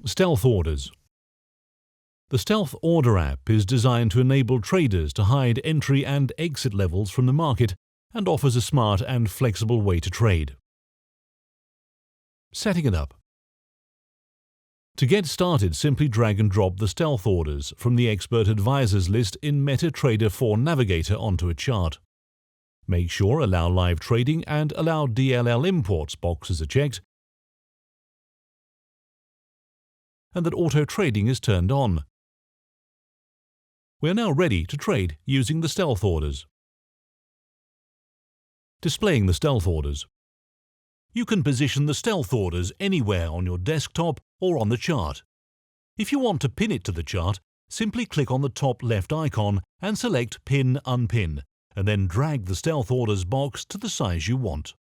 Stealth orders. The Stealth Order app is designed to enable traders to hide entry and exit levels from the market and offers a smart and flexible way to trade. Setting it up. To get started, simply drag and drop the stealth orders from the Expert Advisors list in MetaTrader 4 Navigator onto a chart. Make sure Allow Live Trading and Allow DLL Imports boxes are checked, and that auto trading is turned on. We are now ready to trade using the stealth orders. Displaying the stealth orders. You can position the stealth orders anywhere on your desktop or on the chart. If you want to pin it to the chart, simply click on the top left icon and select Pin Unpin, and then drag the stealth orders box to the size you want.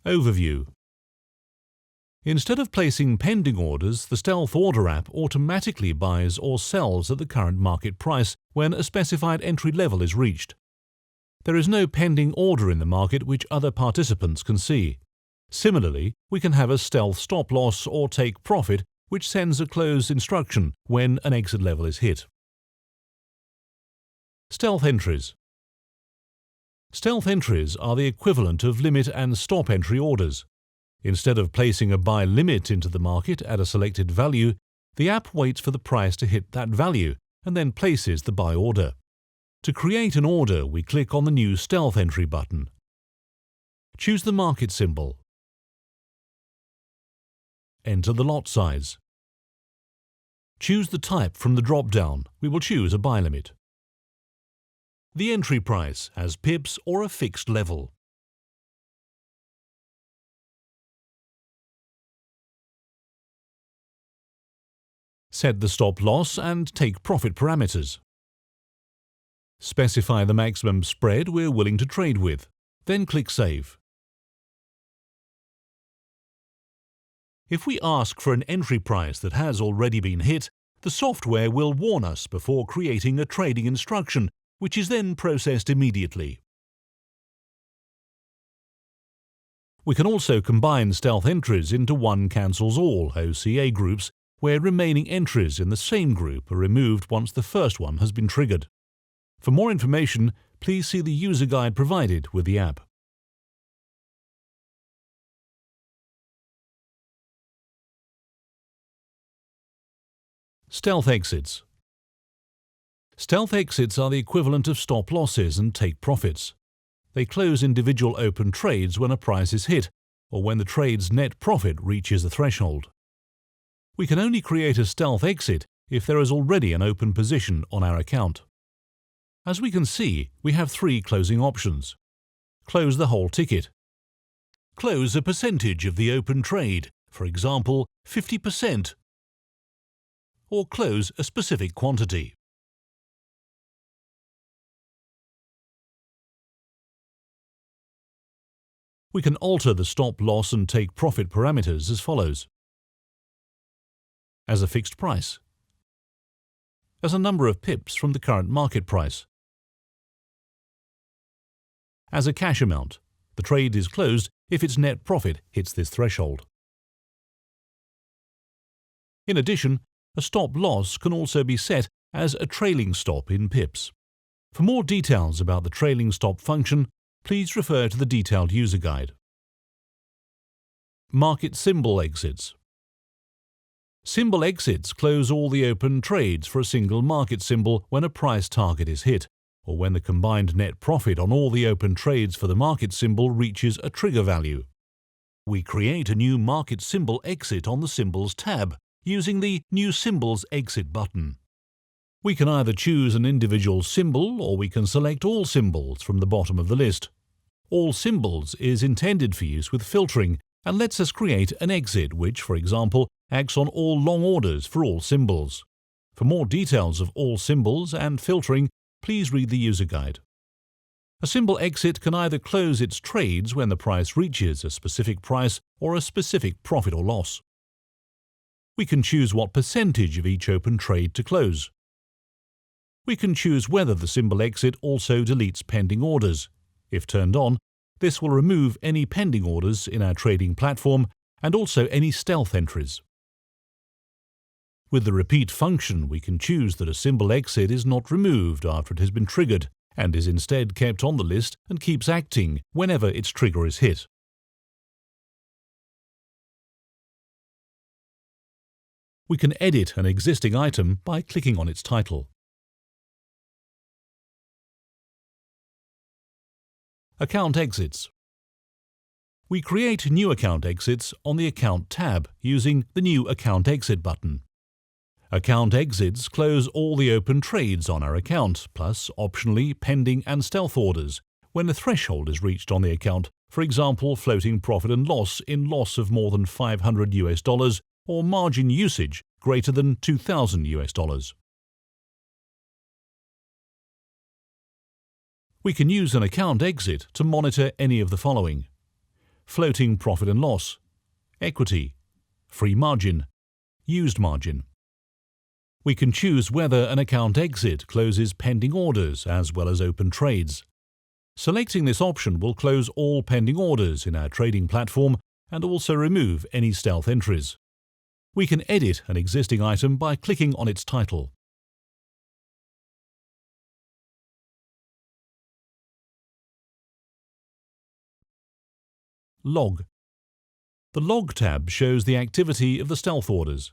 Overview. Instead of placing pending orders, the Stealth Order app automatically buys or sells at the current market price when a specified entry level is reached. There is no pending order in the market which other participants can see. Similarly, we can have a stealth stop loss or take profit which sends a close instruction when an exit level is hit. Stealth entries. Stealth entries are the equivalent of limit and stop entry orders. Instead of placing a buy limit into the market at a selected value, the app waits for the price to hit that value and then places the buy order. To create an order, we click on the new Stealth Entry button. Choose the market symbol. Enter the lot size. Choose the type from the drop-down. We will choose a buy limit. The entry price as pips or a fixed level. Set the stop loss and take profit parameters. Specify the maximum spread we're willing to trade with, then click Save. If we ask for an entry price that has already been hit, the software will warn us before creating a trading instruction, which is then processed immediately. We can also combine stealth entries into one cancels all OCA groups, where remaining entries in the same group are removed once the first one has been triggered. For more information, please see the user guide provided with the app. Stealth exits. Stealth exits are the equivalent of stop losses and take profits. They close individual open trades when a price is hit, or when the trade's net profit reaches a threshold. We can only create a stealth exit if there is already an open position on our account. As we can see, we have three closing options. Close the whole ticket. Close a percentage of the open trade, for example, 50%. Or close a specific quantity. We can alter the stop loss and take profit parameters as follows. As a fixed price. As a number of pips from the current market price. As a cash amount. The trade is closed if its net profit hits this threshold. In addition, a stop loss can also be set as a trailing stop in pips. For more details about the trailing stop function, please refer to the detailed user guide. Market symbol exits. Symbol exits close all the open trades for a single market symbol when a price target is hit, or when the combined net profit on all the open trades for the market symbol reaches a trigger value. We create a new market symbol exit on the Symbols tab using the New Symbols Exit button. We can either choose an individual symbol or we can select all symbols from the bottom of the list. All symbols is intended for use with filtering and lets us create an exit which, for example, acts on all long orders for all symbols. For more details of all symbols and filtering, please read the user guide. A symbol exit can either close its trades when the price reaches a specific price or a specific profit or loss. We can choose what percentage of each open trade to close. We can choose whether the symbol exit also deletes pending orders. If turned on, This will remove any pending orders in our trading platform and also any stealth entries. With the repeat function, we can choose that a symbol exit is not removed after it has been triggered and is instead kept on the list and keeps acting whenever its trigger is hit. We can edit an existing item by clicking on its title. Account exits. We create new account exits on the Account tab using the New Account Exit button. Account exits close all the open trades on our account, plus optionally pending and stealth orders when a threshold is reached on the account, for example floating profit and loss in loss of more than $500 or margin usage greater than $2,000. We can use an account exit to monitor any of the following: floating profit and loss, equity, free margin, used margin. We can choose whether an account exit closes pending orders as well as open trades. Selecting this option will close all pending orders in our trading platform and also remove any stealth entries. We can edit an existing item by clicking on its title. Log. The Log tab shows the activity of the stealth orders.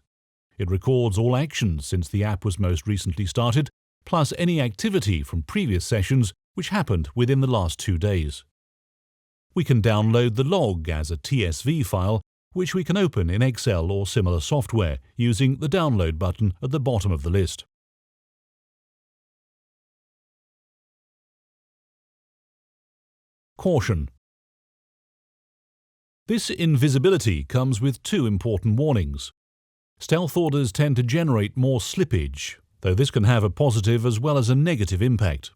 It records all actions since the app was most recently started, plus any activity from previous sessions which happened within the last 2 days. We can download the log as a TSV file, which we can open in Excel or similar software using the download button at the bottom of the list. Caution. This invisibility comes with 2 important warnings. Stealth orders tend to generate more slippage, though this can have a positive as well as a negative impact.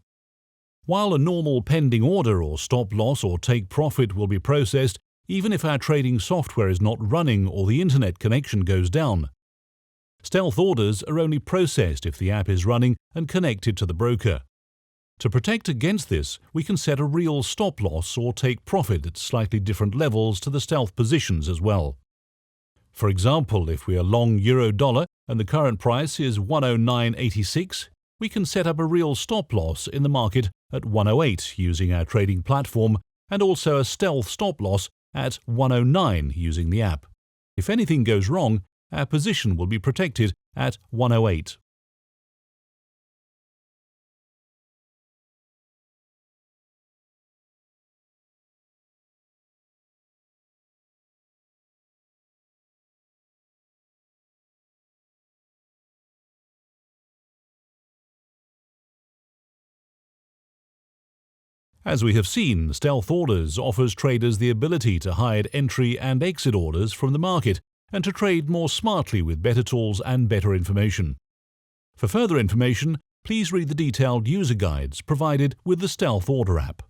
While a normal pending order or stop loss or take profit will be processed even if our trading software is not running or the internet connection goes down, stealth orders are only processed if the app is running and connected to the broker. To protect against this, we can set a real stop loss or take profit at slightly different levels to the stealth positions as well. For example, if we are long euro-dollar and the current price is 109.86, we can set up a real stop loss in the market at 108 using our trading platform and also a stealth stop loss at 109 using the app. If anything goes wrong, our position will be protected at 108. As we have seen, stealth orders offers traders the ability to hide entry and exit orders from the market and to trade more smartly with better tools and better information. For further information, please read the detailed user guides provided with the Stealth Order app.